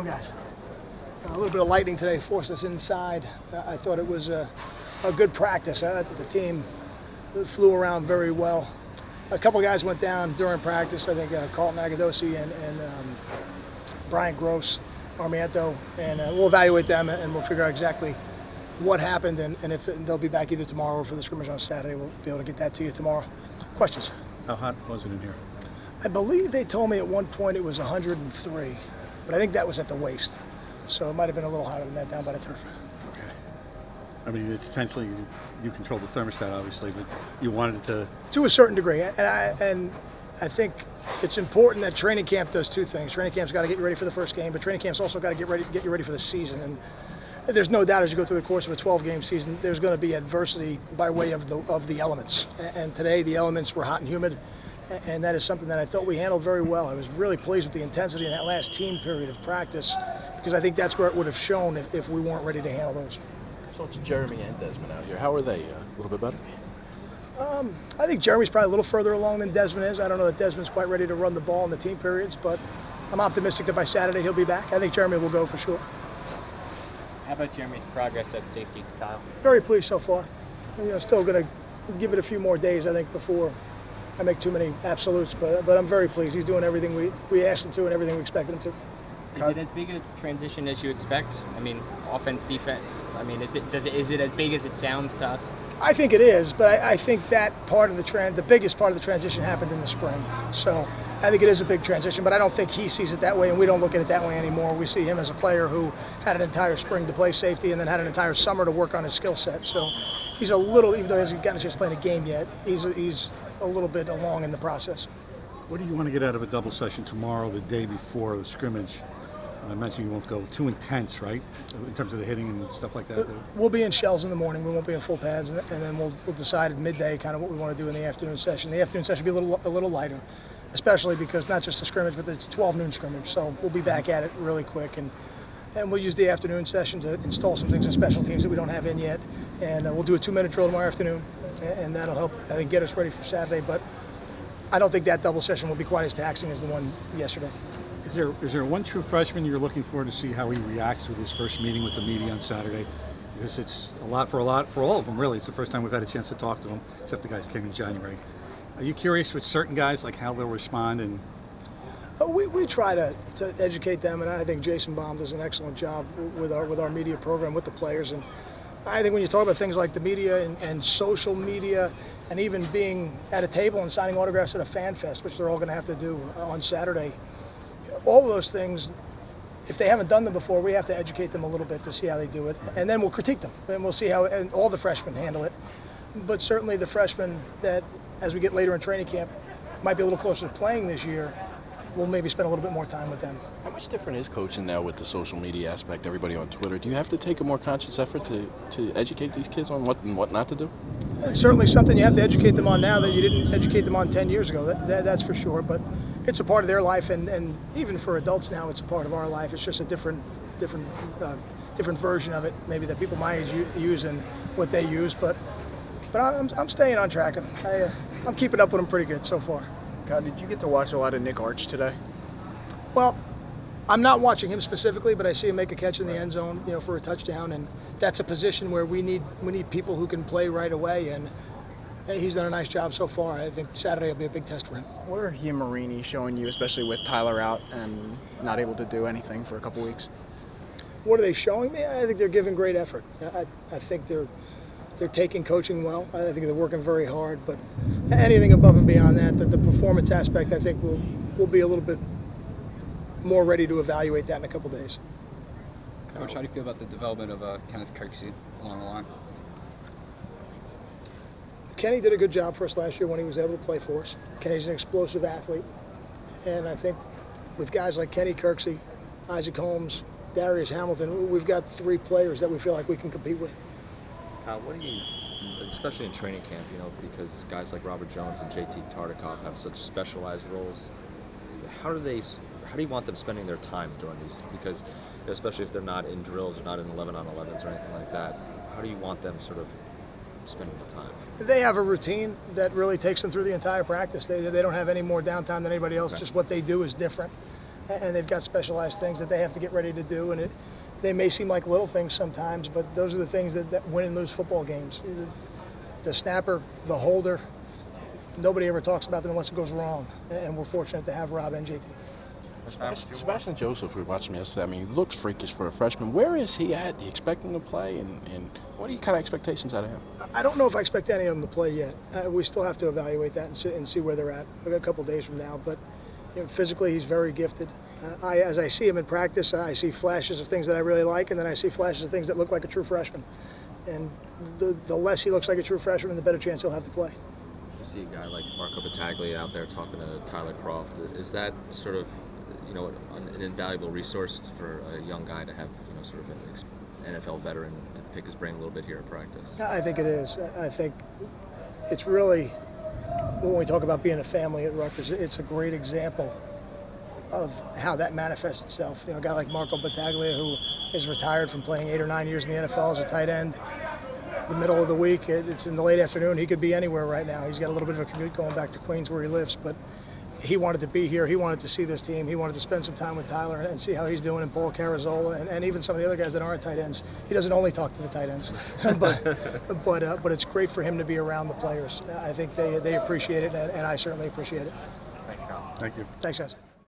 doing, guys? A little bit of lightning today forced us inside. I thought it was a good practice. I thought the team flew around very well. A couple of guys went down during practice. I think Carlton Agadosi and Brian Gross, Armiento, and we'll evaluate them and we'll figure out exactly what happened and if they'll be back either tomorrow or for the scrimmage on Saturday. We'll be able to get that to you tomorrow. Questions? How hot was it in here? I believe they told me at one point it was 103, but I think that was at the waist. So it might have been a little hotter than that down by the turf. Okay. I mean, it's essentially you control the thermostat, obviously, but you wanted it to a certain degree. And I think it's important that training camp does two things. Training camp's got to get you ready for the first game, but training camp's also got to get you ready for the season. And there's no doubt as you go through the course of a 12-game season, there's going to be adversity by way of the elements. And today the elements were hot and humid, and that is something that I thought we handled very well. I was really pleased with the intensity in that last team period of practice, because I think that's where it would have shown if we weren't ready to handle those. So it's Jeremy and Desmond out here. How are they? A little bit better? I think Jeremy's probably a little further along than Desmond is. I don't know that Desmond's quite ready to run the ball in the team periods, but I'm optimistic that by Saturday he'll be back. I think Jeremy will go for sure. How about Jeremy's progress at safety, Kyle? Very pleased so far. Still going to give it a few more days, I think, before I make too many absolutes, but I'm very pleased. He's doing everything we asked him to and everything we expected him to. Is it as big a transition as you expect? I mean, offense, defense. I mean, is it as big as it sounds to us? I think it is, but I think that part of the biggest part of the transition happened in the spring. So I think it is a big transition, but I don't think he sees it that way, and we don't look at it that way anymore. We see him as a player who had an entire spring to play safety and then had an entire summer to work on his skill set. So he's a little, even though he hasn't gotten a chance to play in a game yet, he's a little bit along in the process. What do you want to get out of a double session tomorrow, the day before the scrimmage? I mentioned you won't go too intense, right, in terms of the hitting and stuff like that? We'll be in shells in the morning. We won't be in full pads, and then we'll decide at midday kind of what we want to do in the afternoon session. The afternoon session will be a little lighter, especially because not just a scrimmage, but it's a 12 noon scrimmage. So we'll be back at it really quick, and we'll use the afternoon session to install some things in special teams that we don't have in yet. And we'll do a 2-minute drill tomorrow afternoon, and that'll help, I think, get us ready for Saturday. But I don't think that double session will be quite as taxing as the one yesterday. Is there one true freshman you're looking for to see how he reacts with his first meeting with the media on Saturday? Because it's a lot for all of them, really. It's the first time we've had a chance to talk to them, except the guys who came in January. Are you curious with certain guys, like how they'll respond? And we try to educate them, and I think Jason Baum does an excellent job with our media program with the players. And I think when you talk about things like the media and social media, and even being at a table and signing autographs at a fan fest, which they're all going to have to do on Saturday, all of those things, if they haven't done them before, we have to educate them a little bit to see how they do it, and then we'll critique them, and we'll see how all the freshmen handle it. But certainly the freshmen that, as we get later in training camp, might be a little closer to playing this year, we'll maybe spend a little bit more time with them. How much different is coaching now with the social media aspect, everybody on Twitter? Do you have to take a more conscious effort to educate these kids on what and what not to do? It's certainly something you have to educate them on now that you didn't educate them on 10 years ago, that's for sure. But it's a part of their life, and even for adults now, it's a part of our life. It's just a different version of it, maybe that people my age use and what they use. But I'm staying on track. I'm keeping up with them pretty good so far. God, did you get to watch a lot of Nick Arch today? Well, I'm not watching him specifically, but I see him make a catch in the end zone, for a touchdown, and that's a position where we need people who can play right away, and he's done a nice job so far. I think Saturday will be a big test for him. What are he and Marini showing you, especially with Tyler out and not able to do anything for a couple weeks? What are they showing me? I think they're giving great effort. I think they're taking coaching well. I think they're working very hard, but anything above and beyond that, the performance aspect, I think we'll be a little bit more ready to evaluate that in a couple days. Coach, how do you feel about the development of Kenneth Kirksey along the line? Kenny did a good job for us last year when he was able to play for us. Kenny's an explosive athlete, and I think with guys like Kenny Kirksey, Isaac Holmes, Darius Hamilton, we've got 3 players that we feel like we can compete with. What do you, especially in training camp, because guys like Robert Jones and JT Tartikoff have such specialized roles, how do you want them spending their time during these? Because especially if they're not in drills or not in 11-on-11s or anything like that, how do you want them sort of spending the time? They have a routine that really takes them through the entire practice. They don't have any more downtime than anybody else. Okay. Just what they do is different. and they've got specialized things that they have to get ready to do, and they may seem like little things sometimes, but those are the things that win and lose football games. The snapper, the holder, nobody ever talks about them unless it goes wrong, and we're fortunate to have Rob and JT. Sebastian Joseph, we watched him yesterday. I mean, he looks freakish for a freshman. Where is he at? Do you expect him to play? And what are your kind of expectations out of him? I don't know if I expect any of them to play yet. We still have to evaluate that and see where they're at. We've got a couple days from now, but physically he's very gifted. As I see him in practice, I see flashes of things that I really like, and then I see flashes of things that look like a true freshman. And the less he looks like a true freshman, the better chance he'll have to play. You see a guy like Marco Battaglia out there talking to Tyler Croft. Is that sort of, an invaluable resource for a young guy to have, sort of an NFL veteran to pick his brain a little bit here at practice? I think it is. I think it's really, when we talk about being a family at Rutgers, it's a great example of how that manifests itself. A guy like Marco Battaglia, who is retired from playing 8 or 9 years in the NFL as a tight end. The middle of the week, it's in the late afternoon, he could be anywhere right now. He's got a little bit of a commute going back to Queens where he lives, but he wanted to be here. He wanted to see this team. He wanted to spend some time with Tyler and see how he's doing, and Paul Carazola, and even some of the other guys that aren't tight ends. He doesn't only talk to the tight ends, but it's great for him to be around the players. I think they appreciate it, and I certainly appreciate it. Thank you. Thanks, guys.